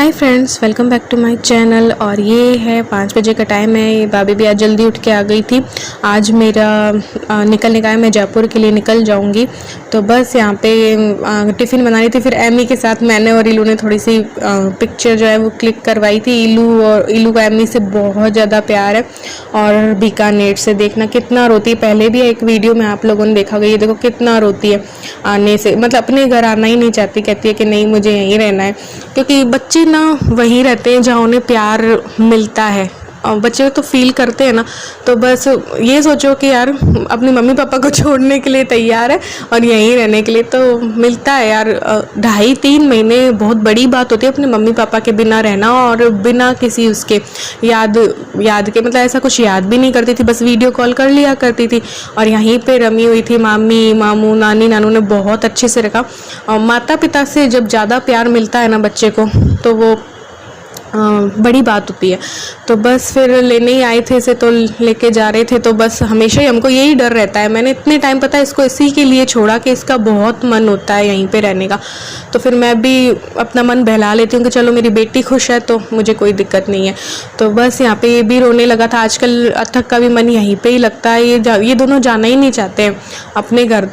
Hi friends, welcome back to my channel. और ये है 5 बजे का टाइम है। ये भाभी भी आज जल्दी उठ के आ गई थी। आज मेरा निकलने का है, मैं जयपुर के लिए निकल जाऊंगी। तो बस यहाँ पे टिफ़िन बना रही थी। फिर एमी के साथ मैंने और इलू ने थोड़ी सी पिक्चर जो है वो क्लिक करवाई थी। इलू को एमी से बहुत ज़्यादा प्यार है। और बीकानेर से देखना कितना रोती है। पहले भी एक वीडियो में आप लोगों ने देखा होगा, ये देखो कितना रोती है आने से, मतलब अपने घर आना ही नहीं चाहती। कहती है कि नहीं, मुझे यहीं रहना है। क्योंकि बच्चे ना वहीं रहते हैं जहाँ उन्हें प्यार मिलता है। और बच्चे तो फील करते हैं ना। तो बस ये सोचो कि यार अपने मम्मी पापा को छोड़ने के लिए तैयार है और यहीं रहने के लिए, तो मिलता है यार। 2.5-3 महीने बहुत बड़ी बात होती है अपने मम्मी पापा के बिना रहना, और बिना किसी उसके याद के, मतलब ऐसा कुछ याद भी नहीं करती थी, बस वीडियो कॉल कर लिया करती थी। और यहीं पे रमी हुई थी। मामी मामू नानी नानू ने बहुत अच्छे से रखा। और माता पिता से जब ज़्यादा प्यार मिलता है ना बच्चे को, तो वो बड़ी बात होती है। तो बस फिर लेने ही आए थे इसे, तो लेके जा रहे थे। तो बस हमेशा ही हमको यही डर रहता है। मैंने इतने टाइम पता है इसको इसी के लिए छोड़ा कि इसका बहुत मन होता है यहीं पे रहने का। तो फिर मैं भी अपना मन बहला लेती हूँ कि चलो मेरी बेटी खुश है तो मुझे कोई दिक्कत नहीं है। तो बस यहाँ पे ये भी रोने लगा था। आजकल अथक का भी मन यहीं पर ही लगता है। ये दोनों जाना ही नहीं चाहते हैं अपने घर।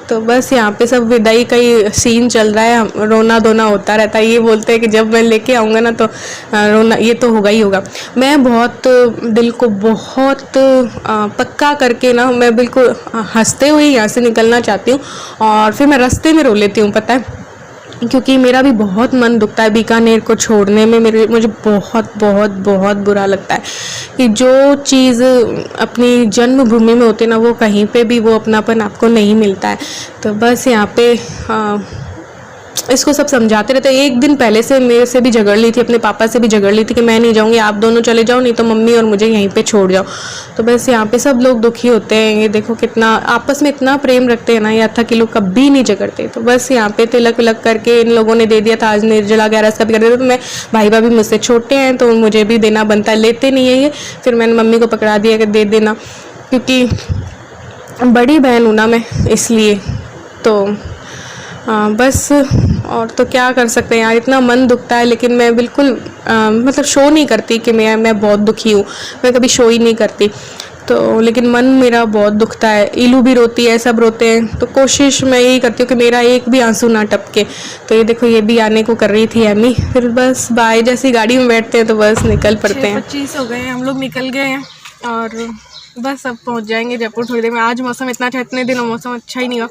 तो बस यहाँ पे सब विदाई का ही सीन चल रहा है। रोना धोना होता रहता है। ये बोलते हैं कि जब मैं लेके आऊँगा ना तो रोना ये तो होगा ही होगा। मैं बहुत दिल को बहुत पक्का करके ना, मैं बिल्कुल हंसते हुए यहाँ से निकलना चाहती हूँ। और फिर मैं रास्ते में रो लेती हूँ, पता है, क्योंकि मेरा भी बहुत मन दुखता है बीकानेर को छोड़ने में। मुझे बहुत बहुत बहुत बुरा लगता है कि जो चीज़ अपनी जन्मभूमि में होती है ना, वो कहीं पे भी वो अपनापन आपको नहीं मिलता है। तो बस यहाँ पे इसको सब समझाते रहते। एक दिन पहले से मेरे से भी झगड़ ली थी, अपने पापा से भी झगड़ ली थी कि मैं नहीं जाऊँगी, आप दोनों चले जाओ, नहीं तो मम्मी और मुझे यहीं पे छोड़ जाओ। तो बस यहाँ पे सब लोग दुखी होते हैं। ये देखो कितना आपस में इतना प्रेम रखते हैं ना, यहाँ था कि लोग कभी नहीं झगड़ते। तो बस यहाँ पे तिलक विलक करके इन लोगों ने दे दिया था। आज निर्जला गैरस का भी कर दिया था। तो मैं, भाई भाभी मुझसे छोटे हैं तो मुझे भी देना बनता है, लेते नहीं है ये। फिर मैंने मम्मी को पकड़ा दिया कि दे देना, क्योंकि बड़ी बहन हूँ ना मैं, इसलिए। तो बस और तो क्या कर सकते हैं यार, इतना मन दुखता है। लेकिन मैं बिल्कुल मतलब शो नहीं करती कि मैं बहुत दुखी हूँ। मैं कभी शो ही नहीं करती। तो लेकिन मन मेरा बहुत दुखता है। इलू भी रोती है, सब रोते हैं। तो कोशिश मैं यही करती हूँ कि मेरा एक भी आंसू ना टपके। तो ये देखो, ये भी आने को कर रही थी एमी। फिर बस बाय जैसी गाड़ी में बैठते हैं तो बस निकल पड़ते हैं। 25 हो गए हैं, हम लोग निकल गए हैं और बस अब पहुँच जाएंगे जयपुर थोड़ी देर में। आज मौसम इतना अच्छा, इतने दिनों मौसम अच्छा ही नहीं हुआ,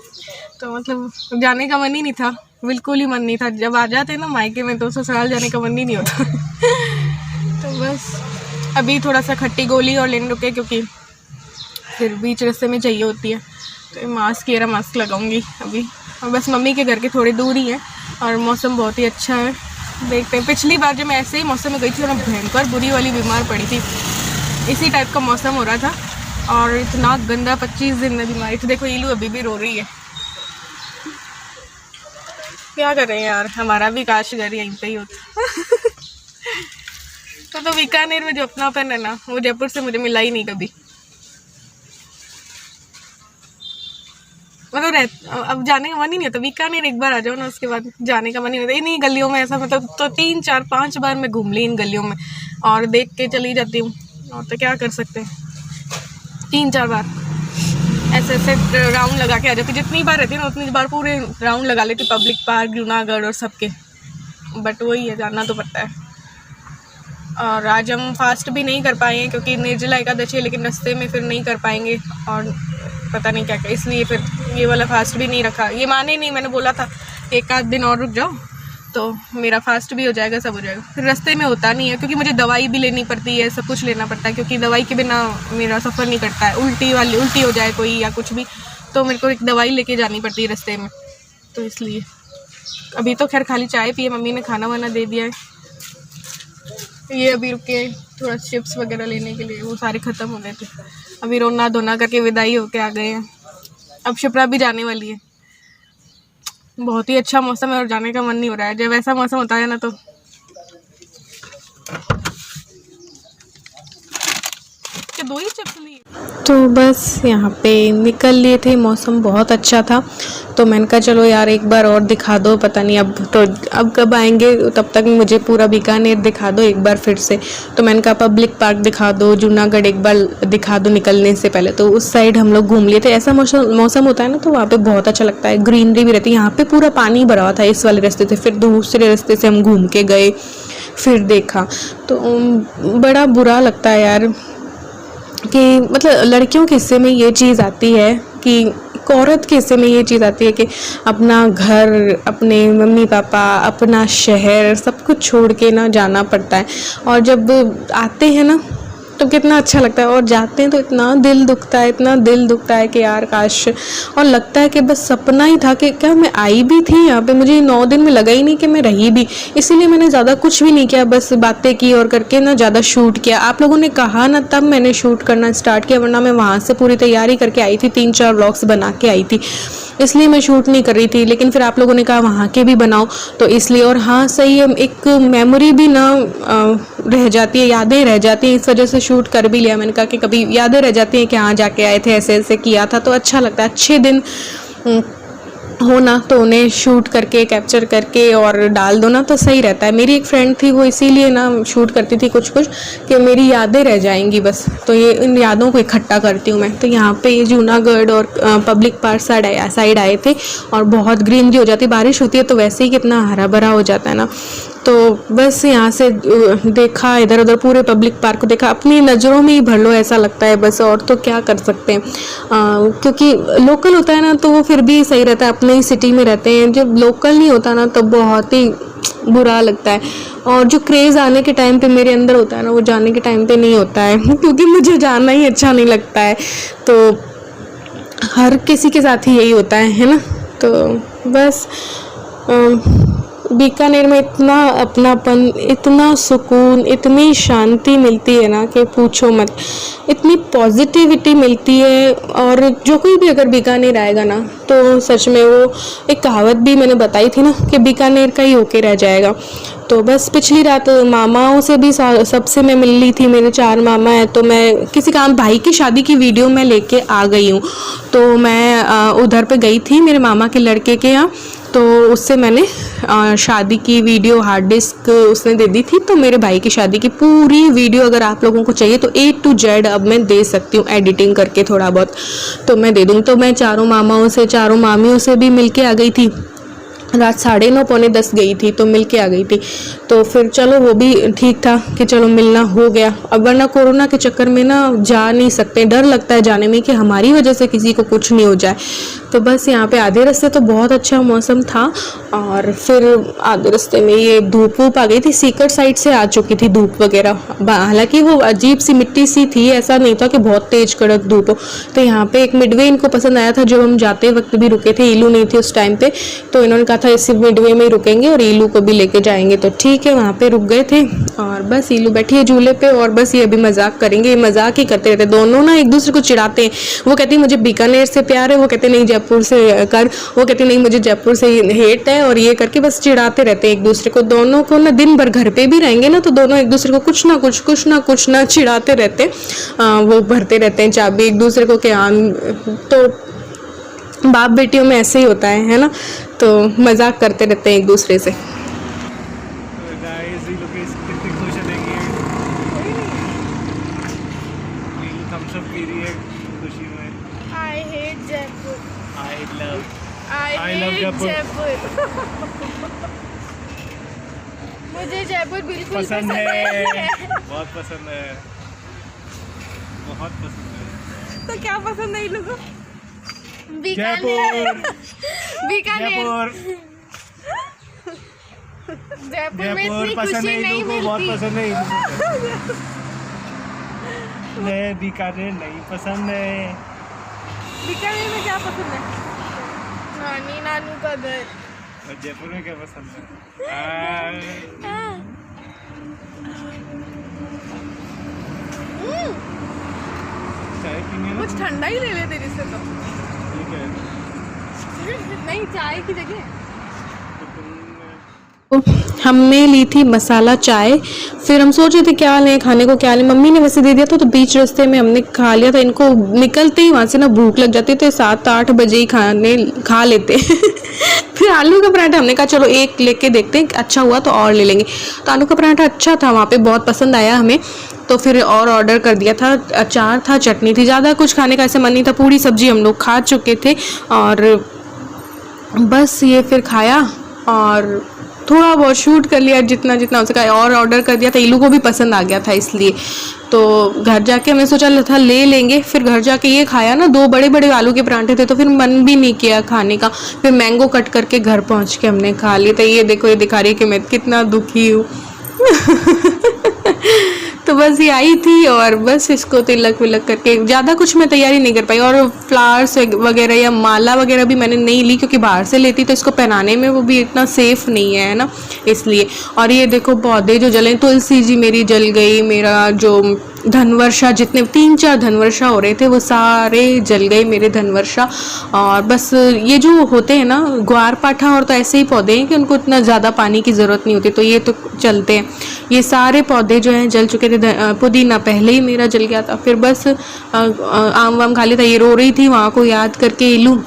तो मतलब जाने का मन ही नहीं था, बिल्कुल ही मन नहीं था। जब आ जाते हैं ना मायके में तो ससुराल जाने का मन ही नहीं होता। तो बस अभी थोड़ा सा खट्टी गोली और लेने रुके, क्योंकि फिर बीच रास्ते में चाहिए होती है। तो मास्क, ये रहा मास्क लगाऊंगी अभी। और बस मम्मी के घर के थोड़ी दूर ही है और मौसम बहुत ही अच्छा है। देखते हैं, पिछली बार जब मैं ऐसे ही मौसम में गई थी और भयंकर बुरी वाली बीमार पड़ी थी। इसी टाइप का मौसम हो रहा था और इतना गंदा 25 दिन में बीमारी थी। देखो इलू अभी भी रो रही है। क्या करें यार, हमारा भी काश घर यहीं पे ही होता। तो बीकानेर में जो अपनापन है ना, वो जयपुर से मुझे मिला ही नहीं कभी। मतलब अब जाने का मन ही नहीं होता। बीकानेर एक बार आ जाओ ना, उसके बाद जाने का मन ही नहीं होता। इन्हीं गलियों में ऐसा, मतलब तो 3 4 5 बार मैं घूम ली इन गलियों में और देख के चली जाती हूँ। और तो क्या कर सकते हैं, 3 4 बार ऐसे राउंड लगा के आ जाती। जितनी बार रहती है ना उतनी बार पूरे राउंड लगा लेती, पब्लिक पार्क, जूनागढ़ और सबके। बट वही है, जाना तो पड़ता है। और आज हम फास्ट भी नहीं कर पाए हैं क्योंकि निर्जला एकादशी है, लेकिन रास्ते में फिर नहीं कर पाएंगे और पता नहीं क्या क्या, इसलिए फिर ये वाला फास्ट भी नहीं रखा। ये माने नहीं, मैंने बोला था 1 आध दिन और रुक जाओ तो मेरा फास्ट भी हो जाएगा, सब हो जाएगा। फिर रास्ते में होता नहीं है क्योंकि मुझे दवाई भी लेनी पड़ती है, सब कुछ लेना पड़ता है, क्योंकि दवाई के बिना मेरा सफ़र नहीं करता है। उल्टी हो जाए कोई या कुछ भी, तो मेरे को एक दवाई लेके जानी पड़ती है रास्ते में। तो इसलिए अभी तो खैर खाली चाय पिए, मम्मी ने खाना वाना दे दिया है। ये अभी रुके थोड़ा चिप्स वगैरह लेने के लिए, वो सारे ख़त्म हो गए थे। अभी रोना धोना करके विदाई होके आ गए हैं। अब शिप्रा भी जाने वाली है। बहुत ही अच्छा मौसम है और जाने का मन नहीं हो रहा है। जब ऐसा मौसम होता है ना तो क्या 2 ही चिप्स लिए। तो बस यहाँ पे निकल लिए थे, मौसम बहुत अच्छा था, तो मैंने कहा चलो यार एक बार और दिखा दो, पता नहीं अब कब आएंगे, तब तक मुझे पूरा बीकानेर दिखा दो एक बार फिर से। तो मैंने कहा पब्लिक पार्क दिखा दो, जूनागढ़ एक बार दिखा दो निकलने से पहले। तो उस साइड हम लोग घूम लिए थे। ऐसा मौसम होता है ना, तो वहाँ पे बहुत अच्छा लगता है, ग्रीनरी भी रहती है। यहाँ पे पूरा पानी भरा हुआ था इस वाले रास्ते से, फिर दूसरे रास्ते से हम घूम के गए, फिर देखा। तो बड़ा बुरा लगता है यार कि मतलब लड़कियों के हिस्से में ये चीज़ आती है कि एक औरत के हिस्से में ये चीज़ आती है कि अपना घर, अपने मम्मी पापा, अपना शहर सब कुछ छोड़ के ना जाना पड़ता है। और जब आते हैं ना तो कितना अच्छा लगता है, और जाते हैं तो इतना दिल दुखता है, इतना दिल दुखता है कि यार काश। और लगता है कि बस सपना ही था कि क्या मैं आई भी थी यहाँ पे, मुझे 9 दिन में लगा ही नहीं कि मैं रही भी। इसीलिए मैंने ज़्यादा कुछ भी नहीं किया, बस बातें की और करके ना ज़्यादा शूट किया। आप लोगों ने कहा ना तब मैंने शूट करना स्टार्ट किया, वरना मैं वहाँ से पूरी तैयारी करके आई थी, 3-4 व्लॉग्स बना के आई थी, इसलिए मैं शूट नहीं कर रही थी। लेकिन फिर आप लोगों ने कहा वहाँ के भी बनाओ, तो इसलिए। और हाँ सही है, एक मेमोरी भी ना रह जाती है, यादें रह जाती हैं, इस वजह से शूट कर भी लिया। मैंने कहा कि कभी यादें रह जाती हैं कि हाँ जाके आए थे, ऐसे ऐसे किया था, तो अच्छा लगता है। अच्छे दिन हो ना तो उन्हें शूट करके कैप्चर करके और डाल दो ना, तो सही रहता है। मेरी एक फ्रेंड थी, वो इसीलिए ना शूट करती थी कुछ कुछ कि मेरी यादें रह जाएंगी बस, तो ये इन यादों को इकट्ठा करती हूँ मैं। तो यहाँ पे ये जूनागढ़ और पब्लिक पार्क साइड आए थे, और बहुत ग्रीनरी हो जाती है, बारिश होती है तो वैसे ही कितना हरा भरा हो जाता है ना। तो बस यहाँ से देखा, इधर उधर पूरे पब्लिक पार्क को देखा, अपनी नज़रों में ही भर लो ऐसा लगता है बस, और तो क्या कर सकते हैं। क्योंकि लोकल होता है ना तो वो फिर भी सही रहता है, अपने ही सिटी में रहते हैं। जब लोकल नहीं होता ना तो बहुत ही बुरा लगता है। और जो क्रेज़ आने के टाइम पे मेरे अंदर होता है ना, वो जाने के टाइम पे नहीं होता है क्योंकि मुझे जाना ही अच्छा नहीं लगता है। तो हर किसी के साथ ही यही होता है ना। तो बस बीकानेर में इतना अपनापन, इतना सुकून, इतनी शांति मिलती है ना कि पूछो मत, इतनी पॉजिटिविटी मिलती है। और जो कोई भी अगर बीकानेर आएगा ना तो सच में, वो एक कहावत भी मैंने बताई थी ना कि बीकानेर का ही होके रह जाएगा। तो बस पिछली रात मामाओं से भी सबसे मैं मिल ली थी, मेरे 4 मामा हैं। तो मैं किसी काम, भाई की शादी की वीडियो मैं लेके आ गई हूँ, तो मैं उधर पे गई थी मेरे मामा के लड़के के यहाँ। तो उससे मैंने शादी की वीडियो हार्ड डिस्क उसने दे दी थी। तो मेरे भाई की शादी की पूरी वीडियो अगर आप लोगों को चाहिए तो A to Z अब मैं दे सकती हूँ, एडिटिंग करके थोड़ा बहुत तो मैं दे दूँ। तो मैं 4 मामाओं से, 4 मामियों से भी मिल के आ गई थी। रात 9:30 पौने 10 गई थी, तो मिल के आ गई थी। तो फिर चलो वो भी ठीक था कि चलो मिलना हो गया। अब वरना कोरोना के चक्कर में ना जा नहीं सकते, डर लगता है जाने में कि हमारी वजह से किसी को कुछ नहीं हो जाए। तो बस यहाँ पे आधे रास्ते तो बहुत अच्छा मौसम था, और फिर आधे रास्ते में ये धूप वूप आ गई थी, सीकर साइड से आ चुकी थी धूप वगैरह। हालांकि वो अजीब सी मिट्टी सी थी, ऐसा नहीं था कि बहुत तेज कड़क धूप हो। तो यहाँ पे एक मिडवे इनको पसंद आया था, जो हम जाते वक्त भी रुके थे, इलू नहीं थी उस टाइम पे, तो इन्होंने कहा था इसी मिडवे में ही रुकेंगे और ईलू को भी लेके जाएंगे। तो ठीक है, वहाँ पे रुक गए थे, और बस ईलू बैठी है झूले पे, और बस ये अभी मजाक करेंगे, मजाक ही करते रहते दोनों ना, एक दूसरे को चिढ़ाते हैं। वो कहती है मुझे बीकानेर से प्यार है, वो कहते नहीं जयपुर से कर, वो कहती नहीं मुझे जयपुर से हेट है, और ये करके बस चिढ़ाते रहते हैं एक दूसरे को। दोनों को ना दिन भर घर पे भी रहेंगे ना तो दोनों एक दूसरे को कुछ ना चिढ़ाते रहते हैं। वो भरते रहते हैं चाबी एक दूसरे को कि तो बाप बेटियों में ऐसे ही होता है ना, तो मजाक करते रहते हैं एक दूसरे से। मुझे जयपुर बिल्कुल पसंद है, बहुत पसंद है, बहुत पसंद है। तो क्या पसंद है इन लोगों को? जयपुर, बीकानेर, जयपुर में इतनी खुशी नहीं मिलती। बहुत पसंद है। नहीं, बीकानेर नहीं पसंद है। बीकानेर में क्या पसंद है? नानी नानू का घर। और जयपुर में क्या पसंद है? चाय पीने ना? कुछ ठंडा ही ले ले तेरे से तो। ठीक है। नहीं, चाय की जगह। तो हमने ली थी मसाला चाय। फिर हम सोच रहे थे क्या लें खाने को, क्या लें, मम्मी ने वैसे दे दिया था तो बीच रास्ते में हमने खा लिया था। इनको निकलते ही वहाँ से ना भूख लग जाती, तो 7-8 बजे ही खा लेते फिर आलू का पराठा हमने कहा चलो एक लेके देखते हैं, अच्छा हुआ तो और ले लेंगे। तो आलू का पराठा अच्छा था, वहाँ पे बहुत पसंद आया हमें, तो फिर और ऑर्डर कर दिया था। अचार था, चटनी थी, ज़्यादा कुछ खाने का ऐसे मन नहीं था, पूरी सब्जी हम लोग खा चुके थे। और बस ये फिर खाया और थोड़ा बहुत शूट कर लिया जितना जितना हो सका, और ऑर्डर कर दिया था। इलू को भी पसंद आ गया था इसलिए। तो घर जाके हमने सोचा था ले लेंगे, फिर घर जाके ये खाया ना, 2 बड़े बड़े आलू के पराठे थे, तो फिर मन भी नहीं किया खाने का। फिर मैंगो कट करके घर पहुंच के हमने खा लिया। तो ये देखो, ये दिखा रही है कि मैं कितना दुखी हूँ तो बस ये आई थी और बस इसको तिलक विलक करके, ज़्यादा कुछ मैं तैयारी नहीं कर पाई। और फ्लावर्स वगैरह या माला वगैरह भी मैंने नहीं ली, क्योंकि बाहर से लेती तो इसको पहनाने में वो भी इतना सेफ नहीं है ना, इसलिए। और ये देखो पौधे जो जले, तुलसी जी मेरी जल गई, मेरा जो धनवर्षा, जितने 3-4 धनवर्षा हो रहे थे वो सारे जल गए मेरे धनवर्षा। और बस ये जो होते हैं ना ग्वार पाठा, और तो ऐसे ही पौधे हैं कि उनको इतना ज़्यादा पानी की ज़रूरत नहीं होती, तो ये तो चलते हैं। ये सारे पौधे जो हैं जल चुके थे। पुदीना पहले ही मेरा जल गया था। फिर बस आम वाम खा लिया था। ये रो रही थी, वहाँ को याद करके इलू,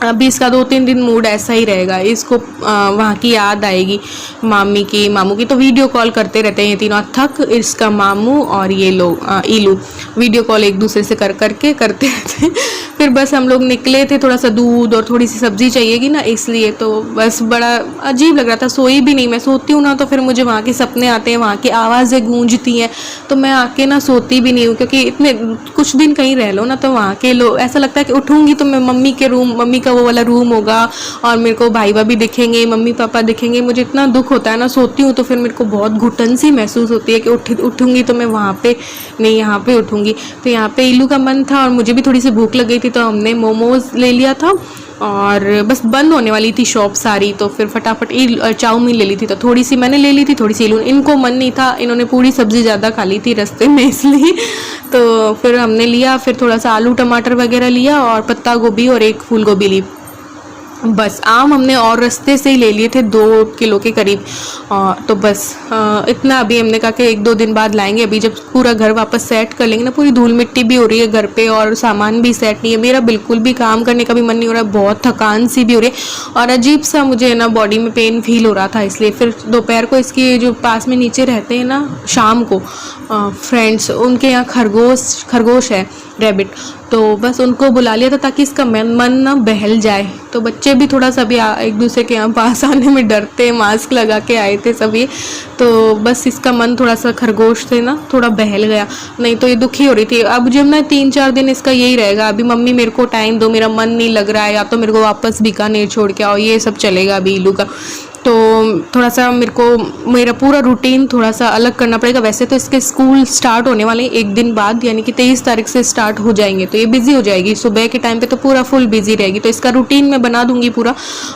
अभी इसका 2-3 दिन मूड ऐसा ही रहेगा, इसको वहाँ की याद आएगी, मामी की, मामू की। तो वीडियो कॉल करते रहते हैं ये तीनों थक, इसका मामू और ये लोग इलू वीडियो कॉल एक दूसरे से करके करते रहते हैं। फिर बस हम लोग निकले थे, थोड़ा सा दूध और थोड़ी सी सब्जी चाहिएगी ना, इसलिए। तो बस बड़ा अजीब लग रहा था, सोई भी नहीं। मैं सोती हूँ ना तो फिर मुझे वहाँ के सपने आते हैं, वहाँ की आवाज़ें गूंजती हैं, तो मैं आके ना सोती भी नहीं हूँ, क्योंकि इतने कुछ दिन कहीं रह लो ना तो वहाँ के लोग, ऐसा लगता है कि उठूँगी तो मैं मम्मी के रूम, मम्मी का वो वाला रूम होगा और मेरे को भाई भाभी दिखेंगे, मम्मी पापा दिखेंगे। मुझे इतना दुख होता है ना, सोती हूँ तो फिर मेरे को बहुत घुटन सी महसूस होती है कि उठूँगी तो मैं वहाँ पे नहीं, यहाँ पे उठूँगी। तो यहाँ पे इलू का मन था और मुझे भी थोड़ी सी भूख लग गई थी, तो हमने मोमोज ले लिया था। और बस बंद होने वाली थी शॉप सारी, तो फिर फटाफट चाउमीन ले ली थी। तो थोड़ी सी मैंने ले ली थी, थोड़ी सी इलू, इनको मन नहीं था, इन्होंने पूरी सब्जी ज़्यादा खा ली थी रास्ते में, इसलिए। तो फिर हमने लिया, फिर थोड़ा सा आलू टमाटर वगैरह लिया और पत्ता गोभी और एक फूल गोभी ली। बस आम हमने और रास्ते से ही ले लिए थे 2 किलो के करीब। तो बस इतना अभी हमने कहा कि 1-2 दिन बाद लाएंगे। अभी जब पूरा घर वापस सेट कर लेंगे ना, पूरी धूल मिट्टी भी हो रही है घर पे और सामान भी सेट नहीं है, मेरा बिल्कुल भी काम करने का भी मन नहीं हो रहा है, बहुत थकान सी भी हो रही है और अजीब सा मुझे ना बॉडी में पेन फील हो रहा था। इसलिए फिर दोपहर को इसके जो पास में नीचे रहते हैं ना, शाम को फ्रेंड्स, उनके यहाँ खरगोश है, रैबिट, तो बस उनको बुला लिया था ताकि इसका मन ना बहल जाए। तो बच्चे भी थोड़ा सा भी एक दूसरे के यहाँ पास आने में डरते हैं, मास्क लगा के आए थे सभी, तो बस इसका मन थोड़ा सा खरगोश से ना थोड़ा बहल गया, नहीं तो ये दुखी हो रही थी। अब जब ना 3-4 दिन इसका यही रहेगा, अभी मम्मी मेरे को टाइम दो, मेरा मन नहीं लग रहा है, या तो मेरे को वापस बीकानेर छोड़ के आओ, ये सब चलेगा अभी इलू का। तो थोड़ा सा मेरा पूरा रूटीन थोड़ा सा अलग करना पड़ेगा। वैसे तो इसके स्कूल स्टार्ट होने वाले हैं 1 दिन बाद, यानी कि 23 तारीख से स्टार्ट हो जाएंगे, तो ये बिज़ी हो जाएगी सुबह के टाइम पे, तो पूरा फुल बिज़ी रहेगी। तो इसका रूटीन मैं बना दूंगी पूरा,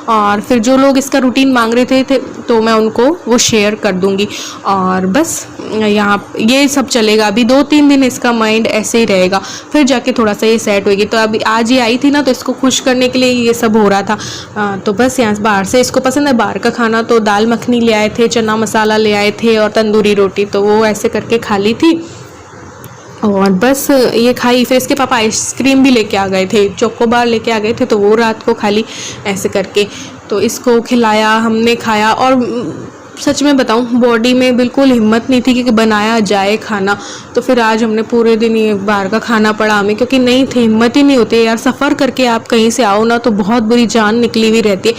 और फिर जो लोग इसका रूटीन मांग रहे थे तो मैं उनको वो शेयर कर दूंगी। और बस यहाँ ये सब चलेगा अभी 2-3 दिन, इसका माइंड ऐसे ही रहेगा, फिर जाके थोड़ा सा ये सेट होगी। तो अभी आज ये आई थी ना, तो इसको खुश करने के लिए ये सब हो रहा था। तो बस यहाँ बाहर से इसको पसंद है बाहर का खाना, तो दाल मखनी ले आए थे, चना मसाला ले आए थे और तंदूरी रोटी, तो वो ऐसे करके खा ली थी और बस ये खाई। फिर इसके पापा आइसक्रीम भी लेके आ गए थे, चोकोबार लेके आ गए थे, तो वो रात को खा ली ऐसे करके। तो इसको खिलाया, हमने खाया, और सच में बताऊं बॉडी में बिल्कुल हिम्मत नहीं थी कि बनाया जाए खाना। तो फिर आज हमने पूरे दिन ये बाहर का खाना पड़ा हमें, क्योंकि नहीं थे, हिम्मत ही नहीं होती यार। सफ़र करके आप कहीं से आओ ना तो बहुत बुरी जान निकली हुई रहती है,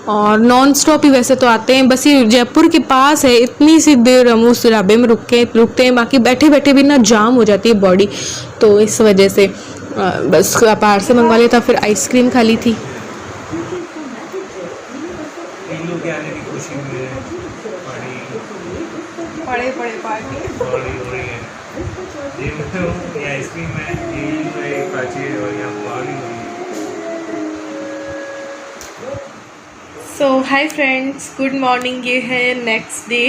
और नॉन स्टॉप ही वैसे तो आते हैं। बस ये जयपुर के पास है, इतनी सी देर हम उस ढाबे में रुकते हैं, बाकी बैठे बैठे भी ना जाम हो जाती है बॉडी। तो इस वजह से बस बाहर से मंगवा लिया था, फिर आइसक्रीम खा ली थी। बड़े पार्टी हो रही है, ये मतलब ये आइसक्रीम है, ये पाची और यहाँ पानी हो रही है। सो हाय फ्रेंड्स, गुड मॉर्निंग। ये है नेक्स्ट डे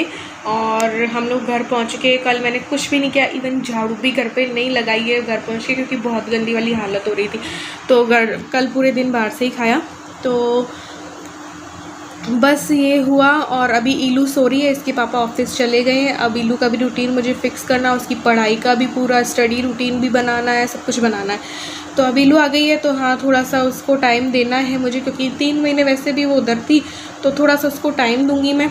और हम लोग घर पहुँच के, कल मैंने कुछ भी नहीं किया, इवन झाड़ू भी घर पे नहीं लगाई है घर पहुँच के, क्योंकि बहुत गंदी वाली हालत हो रही थी। तो कल पूरे दिन बाहर से ही खाया। तो बस ये हुआ। और अभी ईलू सो रही है, इसके पापा ऑफिस चले गए हैं। अब ईलू का भी रूटीन मुझे फिक्स करना, उसकी पढ़ाई का भी पूरा स्टडी रूटीन भी बनाना है, सब कुछ बनाना है। तो अब ईलू आ गई है तो हाँ थोड़ा सा उसको टाइम देना है मुझे, क्योंकि 3 महीने वैसे भी वो उधर थी तो थोड़ा सा उसको टाइम दूंगी मैं।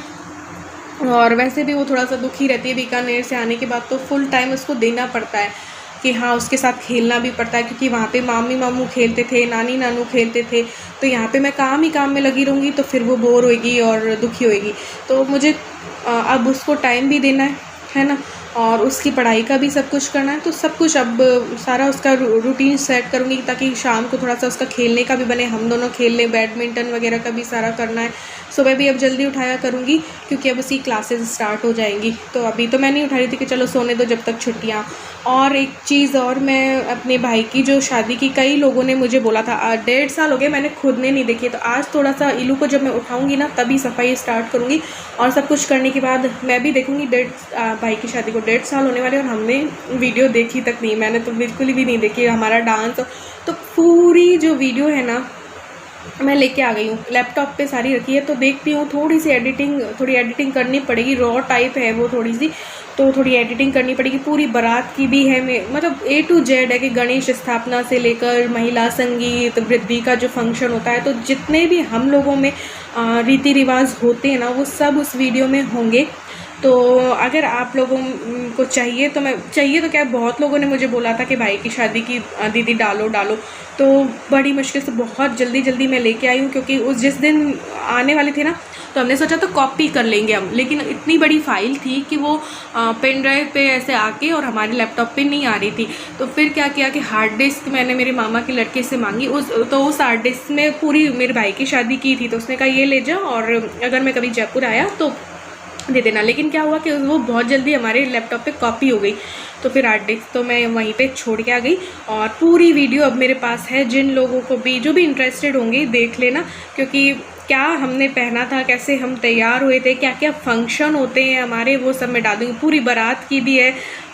और वैसे भी वो थोड़ा सा दुखी रहती है, बीकानेर से आने के बाद तो फुल टाइम उसको देना पड़ता है कि हाँ उसके साथ खेलना भी पड़ता है, क्योंकि वहाँ पे मामी मामू खेलते थे, नानी नानू खेलते थे, तो यहाँ पे मैं काम ही काम में लगी रहूँगी तो फिर वो बोर होएगी और दुखी होएगी। तो मुझे अब उसको टाइम भी देना है ना, और उसकी पढ़ाई का भी सब कुछ करना है। तो सब कुछ अब सारा उसका रूटीन सेट करूँगी ताकि शाम को थोड़ा सा उसका खेलने का भी बने, हम दोनों खेल लें, बैडमिंटन वगैरह का भी सारा करना है। सुबह भी अब जल्दी उठाया करूँगी क्योंकि अब उसकी क्लासेस स्टार्ट हो जाएंगी। तो अभी तो मैं नहीं उठा रही थी कि चलो सोने दो जब तक छुट्टियाँ। और एक चीज़ और, मैं अपने भाई की जो शादी की, कई लोगों ने मुझे बोला था, 1.5 साल हो गए मैंने खुद ने नहीं देखी, तो आज थोड़ा सा ईलू को जब मैं उठाऊँगी ना तभी सफाई स्टार्ट करूँगी। और सब कुछ करने के बाद मैं भी देखूँगी। भाई की शादी को 1.5 साल होने वाले और हमने वीडियो देखी तक नहीं, मैंने तो बिल्कुल भी नहीं देखी हमारा डांस। तो पूरी जो वीडियो है ना मैं लेके आ गई हूँ, लैपटॉप पे सारी रखी है। तो देखती हूँ थोड़ी एडिटिंग करनी पड़ेगी, रॉ टाइप है वो थोड़ी सी, तो थोड़ी एडिटिंग करनी पड़ेगी। पूरी बारात की भी है, मतलब A to Z है कि गणेश स्थापना से लेकर महिला संगीत, वृद्धि का जो फंक्शन होता है, तो जितने भी हम लोगों में रीति रिवाज होते हैं ना वो सब उस वीडियो में होंगे। तो अगर आप लोगों को चाहिए तो क्या, बहुत लोगों ने मुझे बोला था कि भाई की शादी की दीदी डालो, तो बड़ी मुश्किल से बहुत जल्दी मैं लेके आई हूँ, क्योंकि उस जिस दिन आने वाली थी ना तो हमने सोचा तो कॉपी कर लेंगे हम, लेकिन इतनी बड़ी फाइल थी कि वो पेन ड्राइव पे ऐसे आके और हमारे लैपटॉप पे नहीं आ रही थी। तो फिर क्या किया कि हार्ड डिस्क मैंने मेरे मामा के लड़के से मांगी, उस हार्ड डिस्क में पूरी मेरे भाई की शादी की थी, तो उसने कहा ये ले जाओ और अगर मैं कभी जयपुर आया तो दे देना। लेकिन क्या हुआ कि वो बहुत जल्दी हमारे लैपटॉप पे कॉपी हो गई, तो फिर हार्ड डिस्क तो मैं वहीं पे छोड़ के आ गई। और पूरी वीडियो अब मेरे पास है, जिन लोगों को भी जो भी इंटरेस्टेड होंगे देख लेना, क्योंकि क्या हमने पहना था, कैसे हम तैयार हुए थे, क्या क्या फंक्शन होते हैं हमारे, वो सब मैं डाल दूँगी। पूरी बारात की भी है,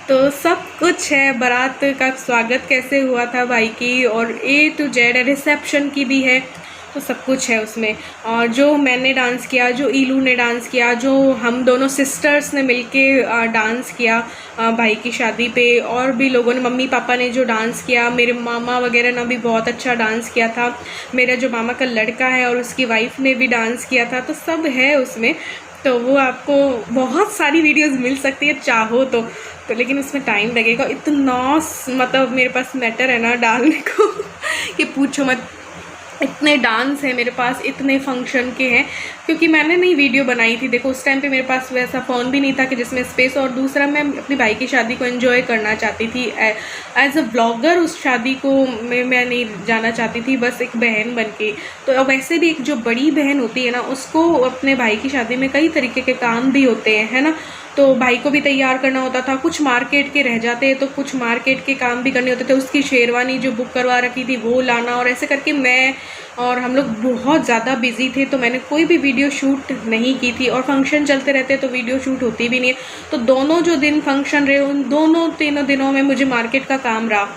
तो सब कुछ है, बारात का स्वागत कैसे हुआ था भाई की, और A to Z रिसेप्शन की भी है, तो सब कुछ है उसमें। और जो मैंने डांस किया, जो ईलू ने डांस किया, जो हम दोनों सिस्टर्स ने मिलके डांस किया भाई की शादी पे, और भी लोगों ने, मम्मी पापा ने जो डांस किया, मेरे मामा वगैरह ने भी बहुत अच्छा डांस किया था, मेरा जो मामा का लड़का है और उसकी वाइफ ने भी डांस किया था, तो सब है उसमें। तो वो आपको बहुत सारी वीडियोस मिल सकती है चाहो तो लेकिन उसमें टाइम लगेगा। इतना मतलब मेरे पास मैटर है ना डालने को कि पूछो मत, इतने डांस है मेरे पास, इतने फंक्शन के हैं, क्योंकि मैंने नई वीडियो बनाई थी। देखो उस टाइम पे मेरे पास वैसा फ़ोन भी नहीं था कि जिसमें स्पेस, और दूसरा मैं अपनी भाई की शादी को एंजॉय करना चाहती थी एज अ ब्लॉगर। उस शादी को मैं नहीं जाना चाहती थी बस एक बहन बन के। तो वैसे भी एक जो बड़ी बहन होती है ना, उसको अपने भाई की शादी में कई तरीके के काम भी होते हैं, है ना। तो भाई को भी तैयार करना होता था, कुछ मार्केट के रह जाते तो कुछ मार्केट के काम भी करने होते थे, उसकी शेरवानी जो बुक करवा रखी थी वो लाना, और ऐसे करके मैं और हम लोग बहुत ज़्यादा बिजी थे, तो मैंने कोई भी वीडियो शूट नहीं की थी। और फंक्शन चलते रहते तो वीडियो शूट होती भी नहीं है। तो दोनों जो दिन फंक्शन रहे उन तीनों दिनों में मुझे मार्केट का काम रहा,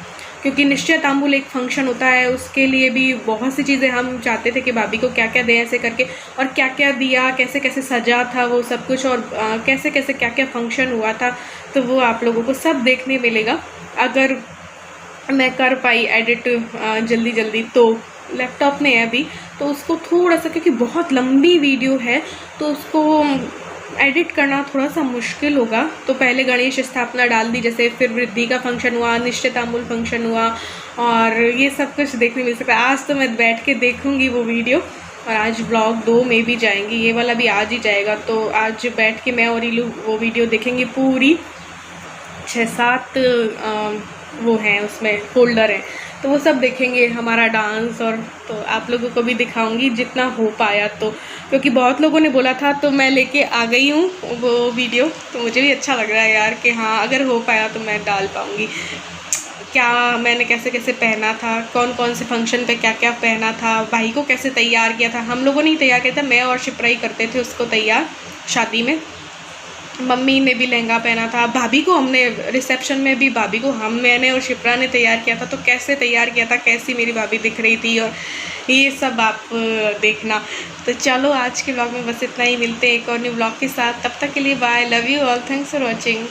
क्योंकि निश्चय तांबुल एक फंक्शन होता है, उसके लिए भी बहुत सी चीज़ें हम चाहते थे कि भाभी को क्या क्या दें ऐसे करके, और क्या क्या दिया, कैसे कैसे सजा था वो सब कुछ, और कैसे कैसे क्या क्या फंक्शन हुआ था। तो वो आप लोगों को सब देखने मिलेगा अगर मैं कर पाई एडिट जल्दी। तो लैपटॉप में है अभी, तो उसको थोड़ा सा, क्योंकि बहुत लंबी वीडियो है तो उसको एडिट करना थोड़ा सा मुश्किल होगा। तो पहले गणेश स्थापना डाल दी, जैसे फिर वृद्धि का फंक्शन हुआ, निश्चय तांबुल फंक्शन हुआ, और ये सब कुछ देखने मिल सकता है। आज तो मैं बैठ के देखूँगी वो वीडियो, और आज ब्लॉग 2 में भी जाएंगी, ये वाला भी आज ही जाएगा। तो आज बैठ के मैं और ईलू वो वीडियो देखेंगे पूरी। 6-7 वो हैं उसमें फोल्डर हैं, तो वो सब देखेंगे हमारा डांस। और तो आप लोगों को भी दिखाऊंगी जितना हो पाया, तो क्योंकि बहुत लोगों ने बोला था तो मैं लेके आ गई हूँ वो वीडियो। तो मुझे भी अच्छा लग रहा है यार कि हाँ अगर हो पाया तो मैं डाल पाऊँगी, क्या मैंने कैसे कैसे पहना था, कौन कौन से फंक्शन पे क्या क्या पहना था, भाई को कैसे तैयार किया था। हम लोगों ने ही तैयार किया था, मैं और शिप्रा ही करते थे उसको तैयार शादी में। मम्मी ने भी लहंगा पहना था, भाभी को हमने रिसेप्शन में भी भाभी को मैंने और शिप्रा ने तैयार किया था। तो कैसे तैयार किया था, कैसी मेरी भाभी दिख रही थी, और ये सब आप देखना। तो चलो आज के व्लॉग में बस इतना ही, मिलते हैं एक और न्यू व्लॉग के साथ। तब तक के लिए bye, love you all, thanks for watching.